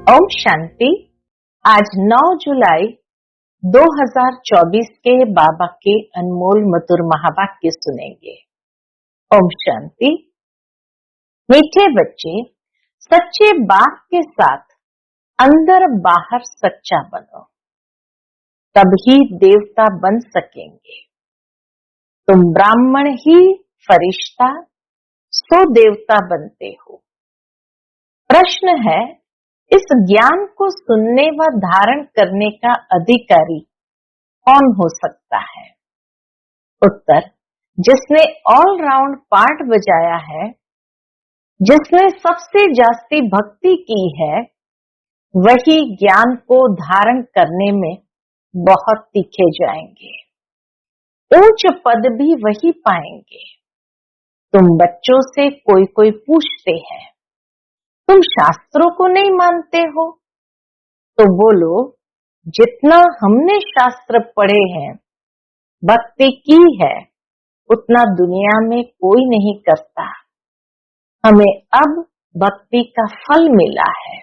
ओम शांति। आज 9 जुलाई 2024 के बाबा के अनमोल मधुर महावाक्य सुनेंगे। ओम शांति। मीठे बच्चे, सच्चे बाप के साथ अंदर बाहर सच्चा बनो, तभी देवता बन सकेंगे। तुम ब्राह्मण ही फरिश्ता सो देवता बनते हो। प्रश्न है, इस ज्ञान को सुनने व धारण करने का अधिकारी कौन हो सकता है? उत्तर, जिसने ऑल राउंड पार्ट बजाया है, जिसने सबसे जास्ती भक्ति की है, वही ज्ञान को धारण करने में बहुत तीखे जाएंगे। ऊंच पद भी वही पाएंगे। तुम बच्चों से कोई कोई पूछते हैं, तुम शास्त्रों को नहीं मानते हो? तो बोलो, जितना हमने शास्त्र पढ़े हैं, भक्ति की है, उतना दुनिया में कोई नहीं करता। हमें अब भक्ति का फल मिला है,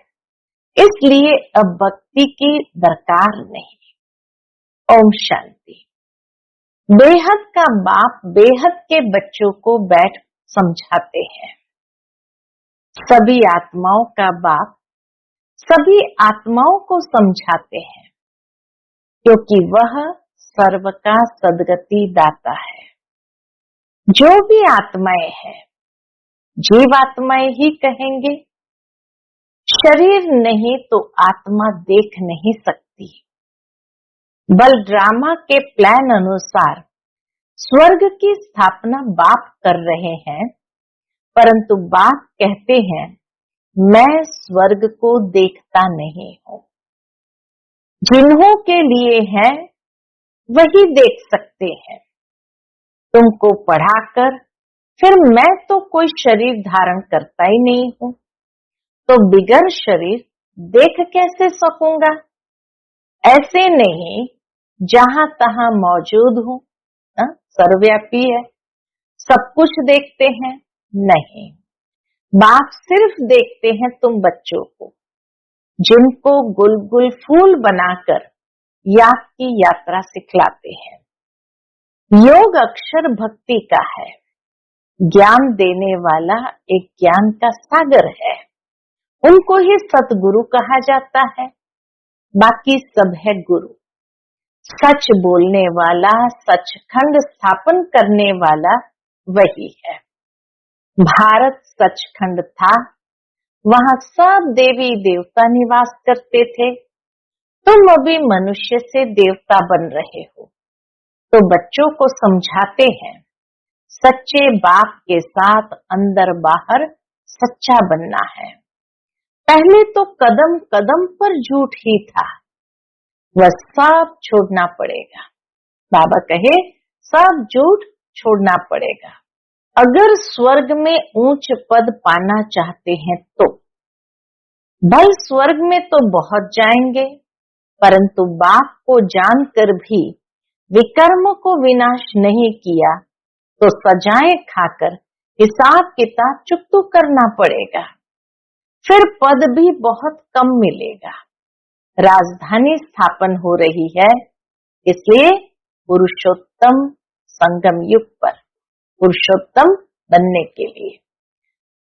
इसलिए अब भक्ति की दरकार नहीं। ओम शांति। बेहद का बाप बेहद के बच्चों को बैठ समझाते हैं। सभी आत्माओं का बाप सभी आत्माओं को समझाते हैं, क्योंकि वह सर्व का सद्गति दाता है। जो भी आत्माएं हैं, जीवात्माएं ही कहेंगे। शरीर नहीं तो आत्मा देख नहीं सकती। बल ड्रामा के प्लान अनुसार स्वर्ग की स्थापना बाप कर रहे हैं, परंतु बाप कहते हैं, मैं स्वर्ग को देखता नहीं हूं। जिन्हों के लिए है वही देख सकते हैं। तुमको पढ़ाकर फिर मैं तो कोई शरीर धारण करता ही नहीं हूं, तो बिगर शरीर देख कैसे सकूंगा? ऐसे नहीं जहां तहां मौजूद हूं, सर्वव्यापी है, सब कुछ देखते हैं। नहीं, बाप सिर्फ देखते हैं तुम बच्चों को, जिनको गुलगुल फूल बनाकर याद की यात्रा सिखलाते हैं। योग अक्षर भक्ति का है। ज्ञान देने वाला एक ज्ञान का सागर है, उनको ही सतगुरु कहा जाता है। बाकी सब है गुरु। सच बोलने वाला, सचखंड स्थापन करने वाला वही है। भारत सचखंड था, वहां सब देवी देवता निवास करते थे। तुम अभी मनुष्य से देवता बन रहे हो, तो बच्चों को समझाते हैं, सच्चे बाप के साथ अंदर बाहर सच्चा बनना है। पहले तो कदम कदम पर झूठ ही था, वह सब छोड़ना पड़ेगा। बाबा कहे, सब झूठ छोड़ना पड़ेगा। अगर स्वर्ग में ऊंच पद पाना चाहते हैं तो भल स्वर्ग में तो बहुत जाएंगे, परंतु बाप को जानकर भी विकर्म को विनाश नहीं किया तो सजाएं खाकर हिसाब किताब चुकता करना पड़ेगा। फिर पद भी बहुत कम मिलेगा। राजधानी स्थापन हो रही है, इसलिए पुरुषोत्तम संगम युग पर पुरुषोत्तम बनने के लिए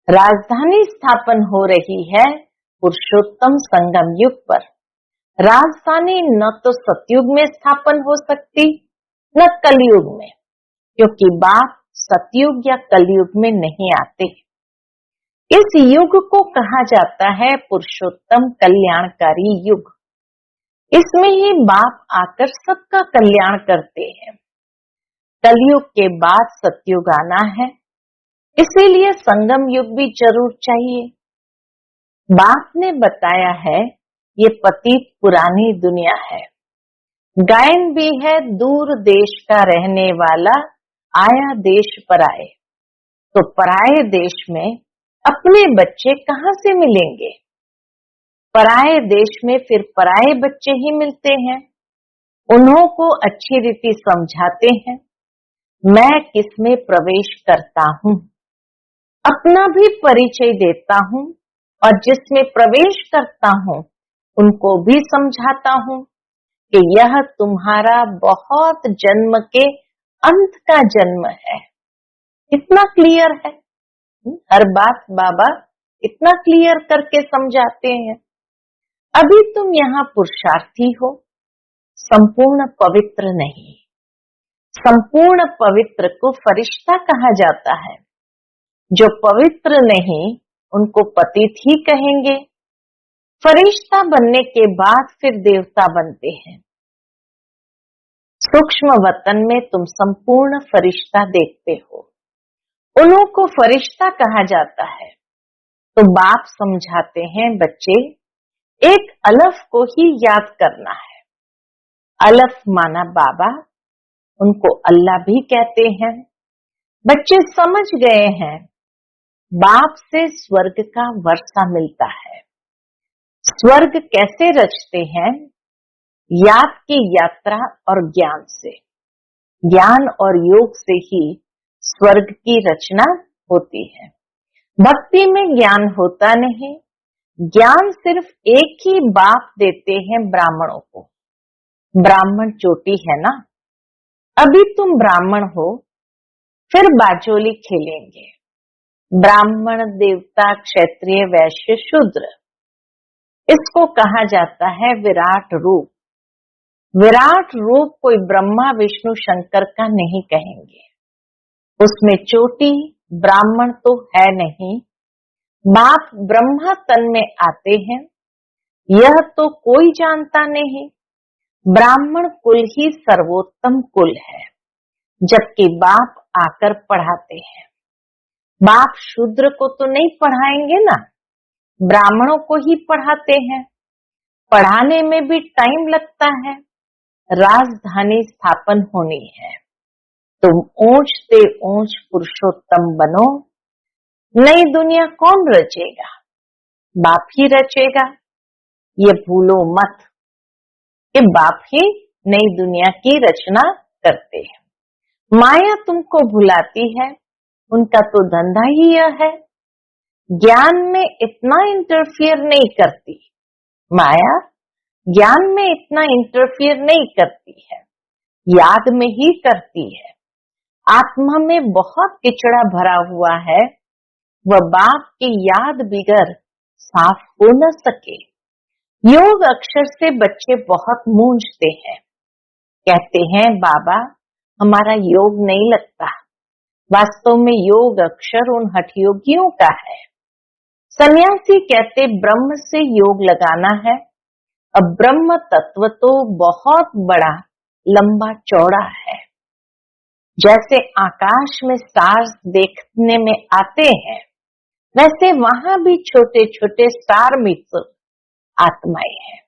राजधानी स्थापन हो रही है। पुरुषोत्तम संगम युग पर राजधानी न तो सतयुग में स्थापन हो सकती, न कलयुग में, क्योंकि बाप सतयुग या कलयुग में नहीं आते। इस युग को कहा जाता है पुरुषोत्तम कल्याणकारी युग। इसमें ही बाप आकर सबका कल्याण करते हैं। कलयुग के बाद सतयुग आना है, इसीलिए संगम युग भी जरूर चाहिए। बाप ने बताया है, ये पतित पुरानी दुनिया है। गायन भी है, दूर देश का रहने वाला आया देश पराए। तो पराए देश में अपने बच्चे कहाँ से मिलेंगे? पराए देश में फिर पराए बच्चे ही मिलते हैं। उन्हों को अच्छी रीति समझाते हैं, मैं किसमें प्रवेश करता हूँ, अपना भी परिचय देता हूँ और जिसमें प्रवेश करता हूँ उनको भी समझाता हूँ कि यह तुम्हारा बहुत जन्म के अंत का जन्म है। इतना क्लियर है। हर बात बाबा इतना क्लियर करके समझाते हैं। अभी तुम यहाँ पुरुषार्थी हो, संपूर्ण पवित्र नहीं। संपूर्ण पवित्र को फरिश्ता कहा जाता है। जो पवित्र नहीं उनको पतित ही कहेंगे। फरिश्ता बनने के बाद फिर देवता बनते हैं। सूक्ष्म वतन में तुम संपूर्ण फरिश्ता देखते हो, उन्हों को फरिश्ता कहा जाता है। तो बाप समझाते हैं, बच्चे एक अलफ को ही याद करना है। अलफ माना बाबा, उनको अल्लाह भी कहते हैं। बच्चे समझ गए हैं, बाप से स्वर्ग का वर्षा मिलता है। स्वर्ग कैसे रचते हैं? याद की यात्रा और ज्ञान से। ज्ञान और योग से ही स्वर्ग की रचना होती है। भक्ति में ज्ञान होता नहीं। ज्ञान सिर्फ एक ही बाप देते हैं ब्राह्मणों को। ब्राह्मण चोटी है ना। अभी तुम ब्राह्मण हो, फिर बाचोली खेलेंगे। ब्राह्मण, देवता, क्षत्रिय, वैश्य, शूद्र, इसको कहा जाता है विराट रूप। विराट रूप कोई ब्रह्मा विष्णु शंकर का नहीं कहेंगे। उसमें चोटी ब्राह्मण तो है नहीं। बाप ब्रह्मा तन में आते हैं, यह तो कोई जानता नहीं। ब्राह्मण कुल ही सर्वोत्तम कुल है, जबकि बाप आकर पढ़ाते हैं। बाप शूद्र को तो नहीं पढ़ाएंगे ना, ब्राह्मणों को ही पढ़ाते हैं। पढ़ाने में भी टाइम लगता है। राजधानी स्थापन होनी है। तुम ऊंच से ऊंच पुरुषोत्तम बनो। नई दुनिया कौन रचेगा? बाप ही रचेगा। ये भूलो मत कि बाप ही नई दुनिया की रचना करते हैं। माया तुमको भुलाती है, उनका तो धंधा ही यह है। ज्ञान में इतना इंटरफियर नहीं करती माया। ज्ञान में इतना इंटरफियर नहीं करती है, याद में ही करती है। आत्मा में बहुत किचड़ा भरा हुआ है, वह बाप की याद बिगर साफ हो न सके। योग अक्षर से बच्चे बहुत मूंझते हैं। कहते हैं, बाबा हमारा योग नहीं लगता। वास्तव में योग अक्षर उन हठयोगियों का है। सन्यासी कहते ब्रह्म से योग लगाना है। अब ब्रह्म तत्व तो बहुत बड़ा लंबा चौड़ा है। जैसे आकाश में स्टार्स देखने में आते हैं, वैसे वहां भी छोटे छोटे स्टार मित्र आत्माएं हैं।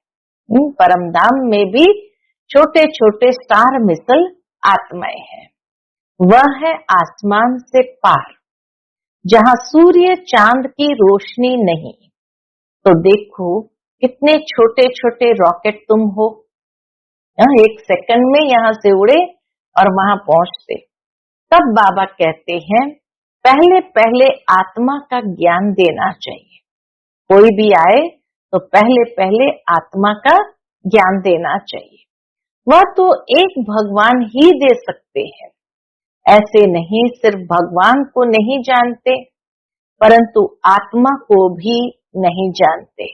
परमधाम में भी छोटे छोटे स्टार मिसल आत्माएं हैं। वह है आसमान से पार, जहां सूर्य चांद की रोशनी नहीं। तो देखो कितने छोटे छोटे रॉकेट तुम हो। एक सेकंड में यहां से उड़े और वहां पहुंचते। तब बाबा कहते हैं, पहले पहले आत्मा का ज्ञान देना चाहिए। कोई भी आए तो पहले पहले आत्मा का ज्ञान देना चाहिए। वह तो एक भगवान ही दे सकते हैं। ऐसे नहीं सिर्फ भगवान को नहीं जानते, परंतु आत्मा को भी नहीं जानते।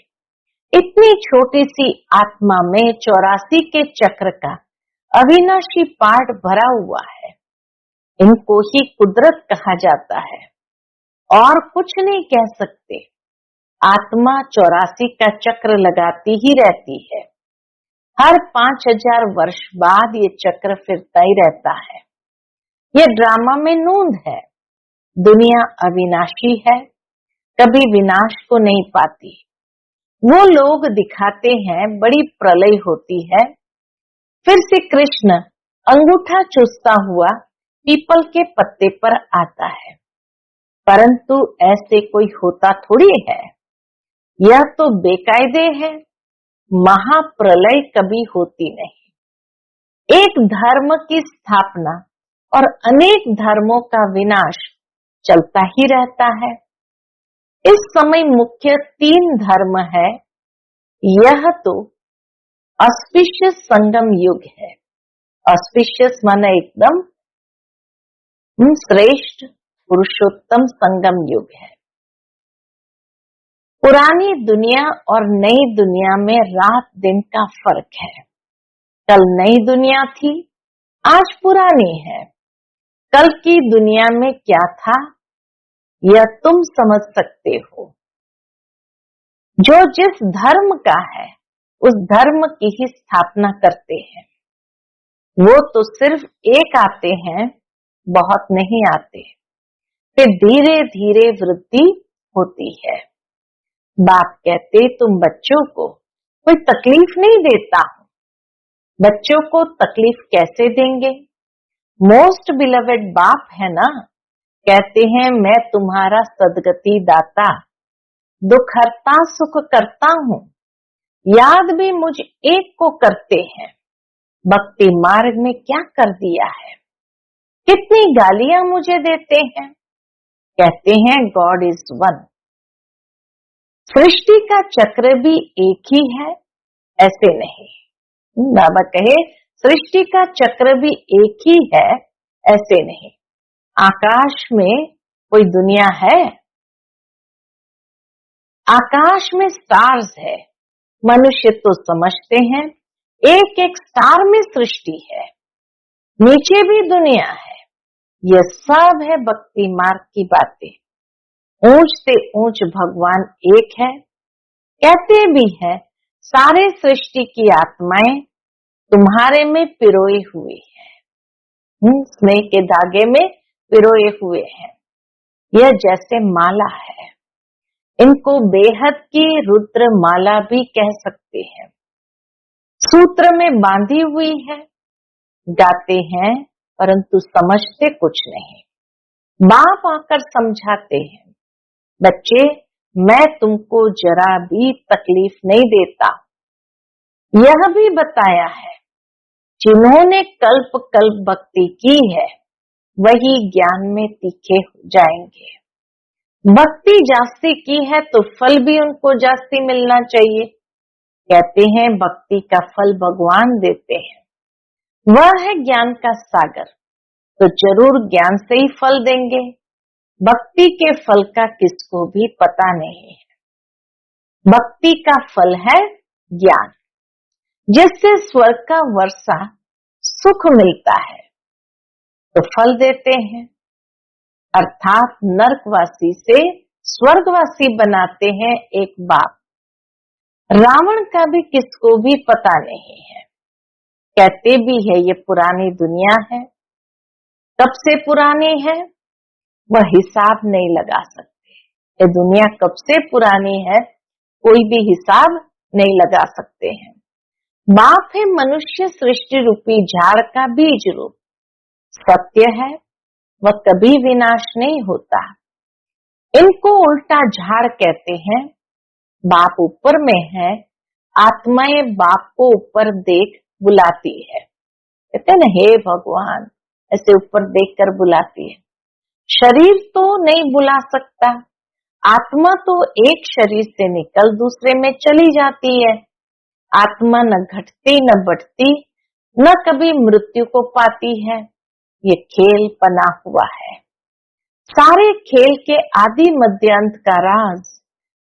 इतनी छोटी सी आत्मा में 84 के चक्र का अविनाशी पार्ट भरा हुआ है। इनको ही कुदरत कहा जाता है और कुछ नहीं कह सकते। आत्मा 84 का चक्र लगाती ही रहती है। हर 5000 वर्ष बाद ये चक्र फिरता ही रहता है। ये ड्रामा में नूंद है। दुनिया अविनाशी है, कभी विनाश को नहीं पाती। वो लोग दिखाते हैं बड़ी प्रलय होती है, फिर से कृष्ण अंगूठा चूसता हुआ पीपल के पत्ते पर आता है, परंतु ऐसे कोई होता थोड़ी है। यह तो बेकायदे है। महाप्रलय कभी होती नहीं। एक धर्म की स्थापना और अनेक धर्मों का विनाश चलता ही रहता है। इस समय मुख्य 3 धर्म है। यह तो ऑस्पिशियस संगम युग है। ऑस्पिशियस माना एकदम श्रेष्ठ पुरुषोत्तम संगम युग है। पुरानी दुनिया और नई दुनिया में रात दिन का फर्क है। कल नई दुनिया थी, आज पुरानी है। कल की दुनिया में क्या था यह तुम समझ सकते हो। जो जिस धर्म का है उस धर्म की ही स्थापना करते हैं। वो तो सिर्फ एक आते हैं, बहुत नहीं आते। फिर धीरे धीरे वृद्धि होती है। बाप कहते तुम बच्चों को कोई तकलीफ नहीं देता हूं। बच्चों को तकलीफ कैसे देंगे? मोस्ट बिलवेड बाप है ना। कहते हैं मैं तुम्हारा सदगति दाता, दुख हरता सुख करता हूं। याद भी मुझ एक को करते हैं। भक्ति मार्ग में क्या कर दिया है? कितनी गालियां मुझे देते हैं। कहते हैं गॉड इज वन। सृष्टि का चक्र भी एक ही है, ऐसे नहीं। बाबा कहे सृष्टि का चक्र भी एक ही है, ऐसे नहीं। आकाश में कोई दुनिया है? आकाश में स्टार्स है। मनुष्य तो समझते हैं एक एक स्टार में सृष्टि है, नीचे भी दुनिया है। यह सब है भक्ति मार्ग की बातें। ऊंच से ऊंच भगवान एक है। कहते भी है सारे सृष्टि की आत्माएं तुम्हारे में पिरोई हुई है। स्नेह के धागे में पिरोए हुए हैं। यह जैसे माला है। इनको बेहद की रुद्र माला भी कह सकते हैं। सूत्र में बांधी हुई है। गाते हैं परंतु समझते कुछ नहीं। बाप आकर समझाते हैं बच्चे मैं तुमको जरा भी तकलीफ नहीं देता। यह भी बताया है जिन्होंने कल्प कल्प भक्ति की है वही ज्ञान में तीखे हो जाएंगे। भक्ति जास्ती की है तो फल भी उनको जास्ती मिलना चाहिए। कहते हैं भक्ति का फल भगवान देते हैं। वह है ज्ञान का सागर, तो जरूर ज्ञान से ही फल देंगे। भक्ति के फल का किसको भी पता नहीं है। भक्ति का फल है ज्ञान, जिससे स्वर्ग का वर्षा सुख मिलता है, तो फल देते हैं। अर्थात नरकवासी से स्वर्गवासी बनाते हैं एक बाप। रावण का भी किसको भी पता नहीं है। कहते भी है ये पुरानी दुनिया है। कब से पुरानी है वह हिसाब नहीं लगा सकते। ये दुनिया कब से पुरानी है कोई भी हिसाब नहीं लगा सकते हैं। बाप है मनुष्य सृष्टि रूपी झाड़ का बीज रूप। सत्य है वह कभी विनाश नहीं होता। इनको उल्टा झाड़ कहते हैं। बाप ऊपर में है, आत्माएं बाप को ऊपर देख बुलाती है। कहते हैं ना हे भगवान, ऐसे ऊपर देखकर बुलाती है। शरीर तो नहीं बुला सकता। आत्मा तो एक शरीर से निकल दूसरे में चली जाती है। आत्मा न घटती न बढ़ती, न कभी मृत्यु को पाती है। ये खेल बना हुआ है। सारे खेल के आदि मध्य अंत का राज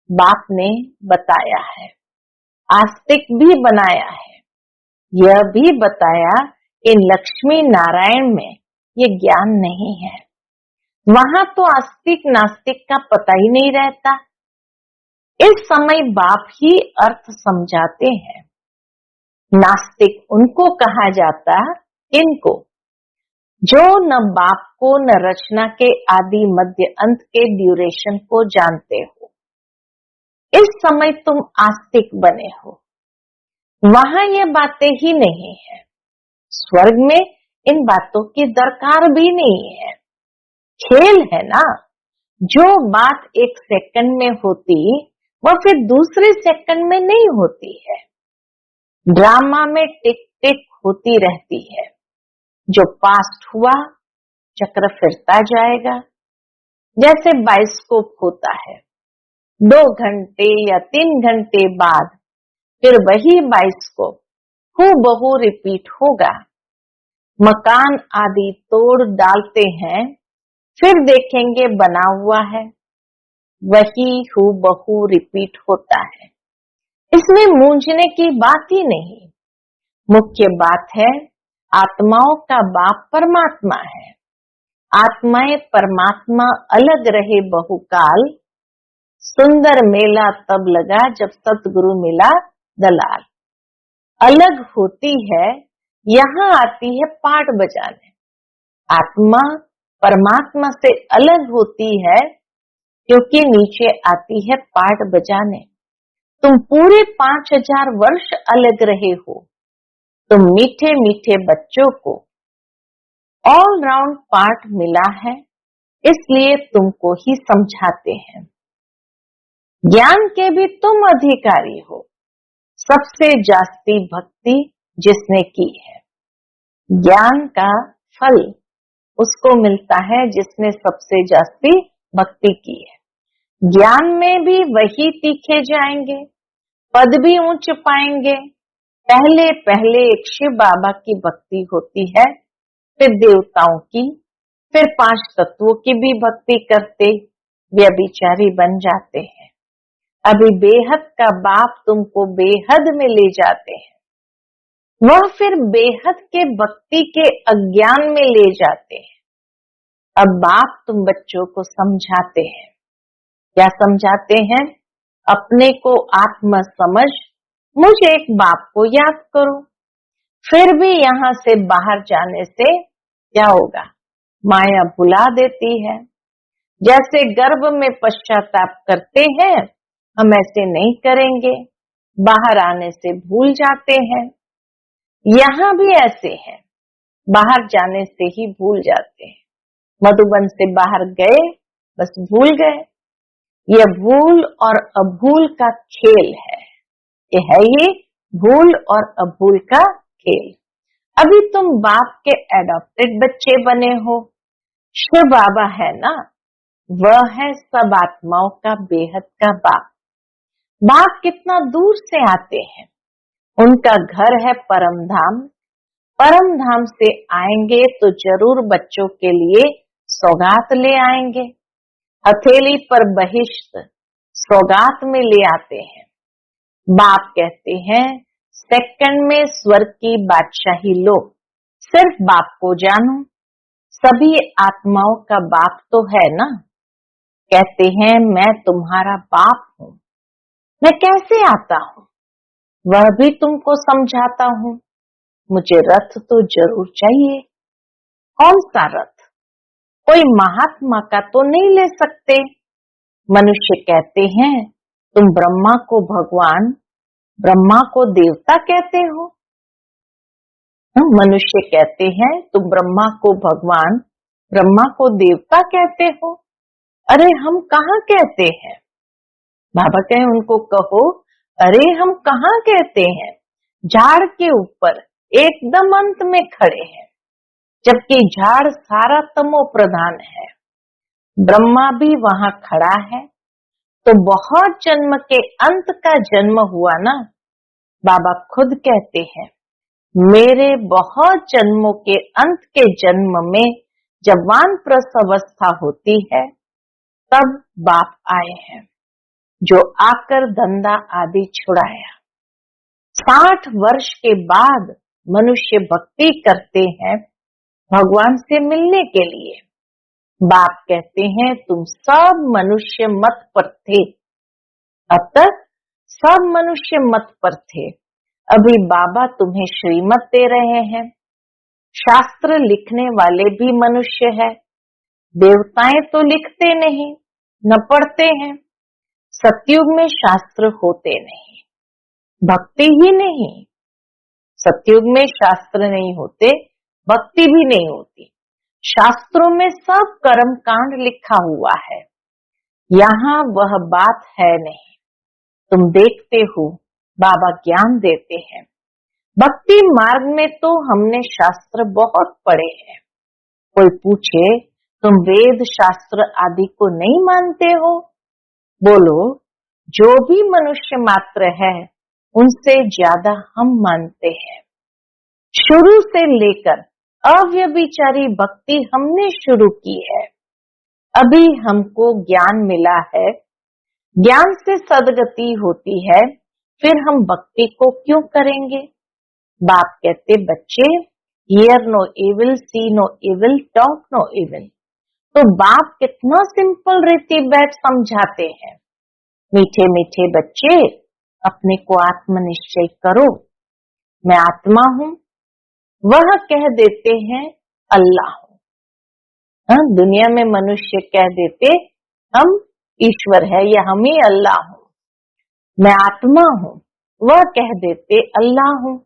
बाप ने बताया है। आस्तिक भी बनाया है। यह भी बताया कि लक्ष्मी नारायण में ये ज्ञान नहीं है। वहां तो आस्तिक नास्तिक का पता ही नहीं रहता। इस समय बाप ही अर्थ समझाते हैं। नास्तिक उनको कहा जाता, इनको जो न बाप को न रचना के आदि मध्य अंत के ड्यूरेशन को जानते हो। इस समय तुम आस्तिक बने हो। वहां ये बातें ही नहीं है। स्वर्ग में इन बातों की दरकार भी नहीं है। खेल है ना। जो बात एक सेकंड में होती वह फिर दूसरे सेकंड में नहीं होती है। ड्रामा में टिक टिक होती रहती है। जो पास्ट हुआ चक्र फिरता जाएगा। जैसे बाइस्कोप होता है, 2 घंटे या 3 घंटे बाद फिर वही बाइस्कोप हूबहू रिपीट होगा। मकान आदि तोड़ डालते हैं, फिर देखेंगे बना हुआ है, वही हूबहू रिपीट होता है। इसमें मूंझने की बात ही नहीं। मुख्य बात है आत्माओं का बाप परमात्मा है। आत्माएं परमात्मा अलग रहे बहुकाल, सुंदर मेला तब लगा जब सतगुरु मिला दलाल। अलग होती है, यहाँ आती है पाठ बजाने। आत्मा परमात्मा से अलग होती है क्योंकि नीचे आती है पाठ बजाने। तुम पूरे 5000 वर्ष अलग रहे हो। तुम मीठे मीठे बच्चों को ऑल राउंड पाठ मिला है, इसलिए तुमको ही समझाते हैं। ज्ञान के भी तुम अधिकारी हो। सबसे जास्ती भक्ति जिसने की है, ज्ञान का फल उसको मिलता है जिसने सबसे जास्ती भक्ति की है। ज्ञान में भी वही तीखे जाएंगे, पद भी ऊंच पाएंगे। पहले पहले एक शिव बाबा की भक्ति होती है, फिर देवताओं की, फिर 5 तत्वों की भी भक्ति करते व्यभिचारी बन जाते हैं। अभी बेहद का बाप तुमको बेहद में ले जाते हैं, वह फिर बेहद के भक्ति के अज्ञान में ले जाते हैं। अब बाप तुम बच्चों को समझाते हैं। क्या समझाते हैं? अपने को आत्मा समझ, मुझे एक बाप को याद करो। फिर भी यहाँ से बाहर जाने से क्या होगा? माया भुला देती है। जैसे गर्भ में पश्चाताप करते हैं, हम ऐसे नहीं करेंगे, बाहर आने से भूल जाते हैं। यहाँ भी ऐसे है, बाहर जाने से ही भूल जाते हैं। मधुबन से बाहर गए, बस भूल गए। यह भूल और अभूल का खेल है। ये है ये भूल और अभूल का खेल। अभी तुम बाप के एडॉप्टेड बच्चे बने हो। शिव बाबा है ना, वह है सब आत्माओं का बेहद का बाप। बाप कितना दूर से आते हैं, उनका घर है परम धाम। परम धाम से आएंगे तो जरूर बच्चों के लिए सौगात ले आएंगे। हथेली पर बहिष्ट सौगात में ले आते हैं। बाप कहते हैं सेकंड में स्वर्ग की बादशाही लो, सिर्फ बाप को जानो। सभी आत्माओं का बाप तो है ना। कहते हैं मैं तुम्हारा बाप हूँ। मैं कैसे आता हूँ वह भी तुमको समझाता हूँ। मुझे रथ तो जरूर चाहिए। कौन सा रथ? कोई महात्मा का तो नहीं ले सकते। मनुष्य कहते हैं तुम ब्रह्मा को भगवान, ब्रह्मा को देवता कहते हो। मनुष्य कहते हैं तुम ब्रह्मा को भगवान, ब्रह्मा को देवता कहते हो। अरे हम कहाँ कहते हैं? बाबा कहे उनको कहो, अरे हम कहाँ कहते हैं? झाड़ के ऊपर एकदम अंत में खड़े हैं, जबकि झाड़ सारा तमो प्रधान है। ब्रह्मा भी वहां खड़ा है, तो बहुत जन्म के अंत का जन्म हुआ ना। बाबा खुद कहते हैं मेरे बहुत जन्मों के अंत के जन्म में जब वानप्रस्थ अवस्था होती है, तब बाप आए हैं, जो आकर धंधा आदि छुड़ाया। 60 वर्ष के बाद मनुष्य भक्ति करते हैं भगवान से मिलने के लिए। बाप कहते हैं तुम सब मनुष्य मत पर थे। अब तक सब मनुष्य मत पर थे, अभी बाबा तुम्हें श्रीमत दे रहे हैं। शास्त्र लिखने वाले भी मनुष्य है। देवताएं तो लिखते नहीं, न पढ़ते हैं। सतयुग में शास्त्र होते नहीं, भक्ति ही नहीं। सतयुग में शास्त्र नहीं होते, भक्ति भी नहीं होती। शास्त्रों में सब कर्म कांड लिखा हुआ है, यहाँ वह बात है नहीं। तुम देखते हो बाबा ज्ञान देते हैं। भक्ति मार्ग में तो हमने शास्त्र बहुत पढ़े हैं। कोई पूछे तुम वेद शास्त्र आदि को नहीं मानते हो? बोलो जो भी मनुष्य मात्र है उनसे ज्यादा हम मानते हैं। शुरू से लेकर अव्यभिचारी भक्ति हमने शुरू की है। अभी हमको ज्ञान मिला है, ज्ञान से सदगति होती है, फिर हम भक्ति को क्यों करेंगे? बाप कहते बच्चे, hear no evil, see no evil, talk no evil. तो बाप कितना सिंपल रीति बैठ समझाते हैं। मीठे मीठे बच्चे, अपने को आत्मनिश्चय करो, मैं आत्मा हूं। वह कह देते हैं अल्लाह हूं। दुनिया में मनुष्य कह देते हम ईश्वर है या हम ही अल्लाह हूं। मैं आत्मा हूं, वह कह देते अल्लाह हूं।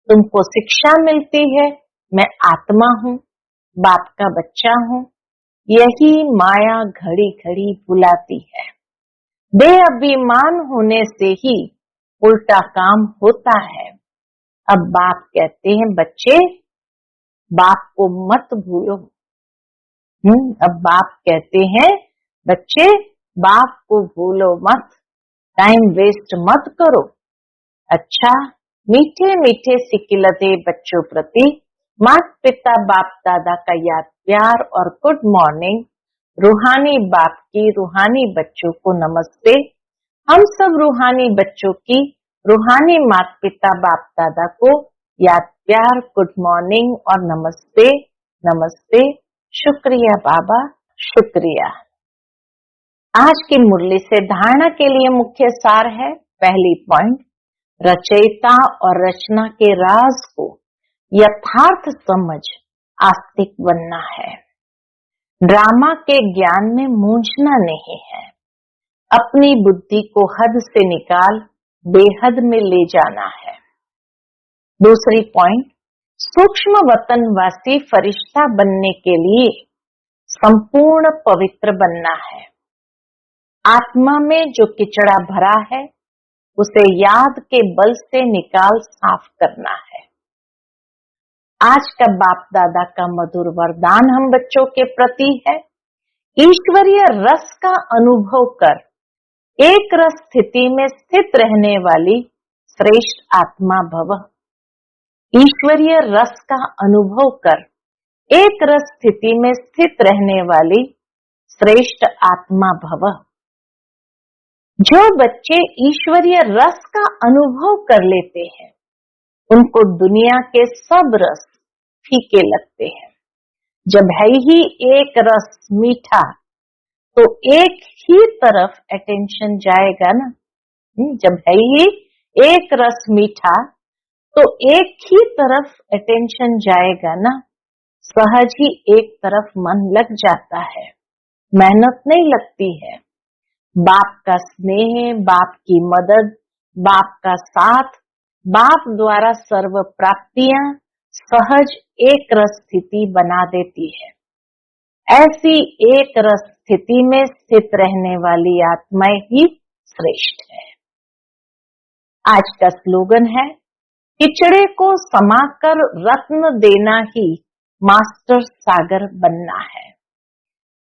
तुमको शिक्षा मिलती है, मैं आत्मा हूं, बाप का बच्चा हूं। यही माया घड़ी घड़ी बुलाती है। बेअभिमान होने से ही उल्टा काम होता है। अब बाप कहते हैं बच्चे, बाप को मत भूलो। अब बाप कहते हैं बच्चे, बाप को भूलो मत, टाइम वेस्ट मत करो। अच्छा, मीठे मीठे सिकिलते बच्चों प्रति माता पिता बाप दादा का याद प्यार और गुड मॉर्निंग। रूहानी बाप की रूहानी बच्चों को नमस्ते। हम सब रूहानी बच्चों की रूहानी माता पिता बाप दादा को याद प्यार, गुड मॉर्निंग और नमस्ते नमस्ते। शुक्रिया बाबा, शुक्रिया। आज की मुरली से धारणा के लिए मुख्य सार है। पहली पॉइंट, रचयिता और रचना के राज को यथार्थ समझ आस्तिक बनना है। ड्रामा के ज्ञान में मूंझना नहीं है। अपनी बुद्धि को हद से निकाल बेहद में ले जाना है। दूसरी पॉइंट, सूक्ष्म वतनवासी फरिश्ता बनने के लिए संपूर्ण पवित्र बनना है। आत्मा में जो किचड़ा भरा है उसे याद के बल से निकाल साफ करना है। आज का बाप दादा का मधुर वरदान हम बच्चों के प्रति है, ईश्वरीय रस का अनुभव कर एक रस स्थिति में स्थित रहने वाली श्रेष्ठ आत्मा भव। ईश्वरीय रस का अनुभव कर एक रस स्थिति में स्थित रहने वाली श्रेष्ठ आत्मा भव। जो बच्चे ईश्वरीय रस का अनुभव कर लेते हैं उनको दुनिया के सब रस फीके लगते हैं। जब है ही एक रस मीठा तो एक ही तरफ अटेंशन जाएगा ना। जब है ही एक रस मीठा तो एक ही तरफ अटेंशन जाएगा ना। सहज ही एक तरफ मन लग जाता है, मेहनत नहीं लगती है। बाप का स्नेह, बाप की मदद, बाप का साथ, बाप द्वारा सर्व प्राप्तियां सहज एक रस स्थिति बना देती है। ऐसी एक रस स्थिति में स्थित रहने वाली आत्माएं ही श्रेष्ठ है। आज का स्लोगन है, किचड़े को समाकर रत्न देना ही मास्टर सागर बनना है।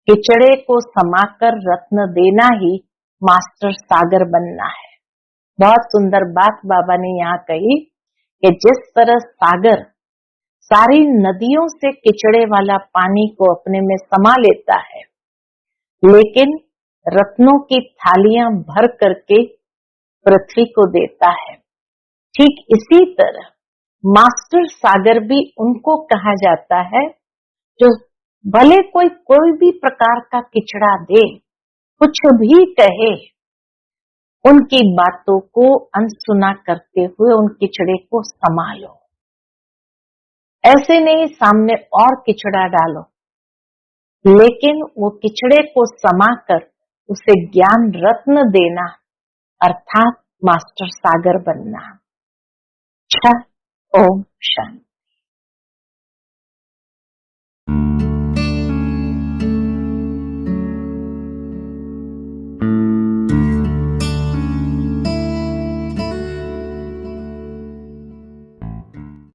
किचड़े को समाकर रत्न देना ही मास्टर सागर बनना है। बहुत सुंदर बात बाबा ने यहाँ कही कि जिस तरह सागर सारी नदियों से किचड़े वाला पानी को अपने में समा लेता है, लेकिन रत्नों की थालियां भर करके पृथ्वी को देता है, ठीक इसी तरह मास्टर सागर भी उनको कहा जाता है जो भले कोई भी प्रकार का किचड़ा दे, कुछ भी कहे, उनकी बातों को अनसुना करते हुए उन किचड़े को संभालो। ऐसे नहीं सामने और किचड़ा डालो, लेकिन वो किचड़े को समाकर उसे ज्ञान रत्न देना, अर्थात मास्टर सागर बनना। ओम शांति।